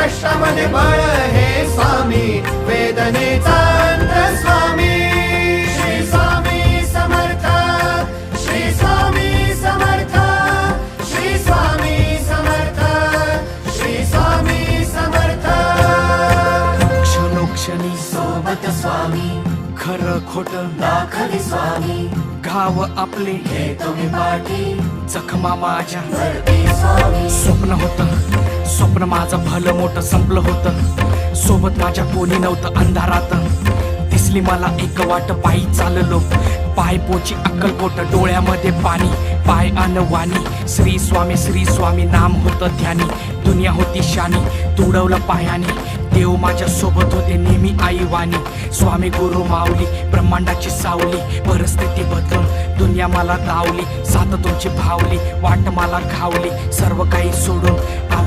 कष्टामध्ये बळ हे स्वामी, वेदनेचा अंत स्वामी. श्री स्वामी समर्थ, श्री स्वामी समर्थ, श्री स्वामी समर्थ, श्री स्वामी समर्थ. क्षणोक्षणी सोबत स्वामी, खरं खोट दाखवी स्वामी, घाव आपले हे तुम्ही पाठी जखमा माझ्या. भरती स्वामी. स्वप्न होतं, स्वप्न माझं भलं मोठं संपलं होतं. सोबत माझ्या कोणी नव्हतं अंधारात. दिसली मला एक वाट, पायी चाललो, पाय पोची अक्कलकोट, डोळ्यामध्ये पाणी, पाय अनवाणी. श्री स्वामी नाम होतं ध्यानी. दुनिया होती शानी, तुडवलं पायाने. देव माझ्या सोबत होते नेहमी आईवानी. स्वामी गुरु माऊली, ब्रह्मांडाची सावली. परिस्थिती बदलून दुनिया मला धावली. साथ तुमची भावली, वाट मला घावली. सर्व काही सोडून आलो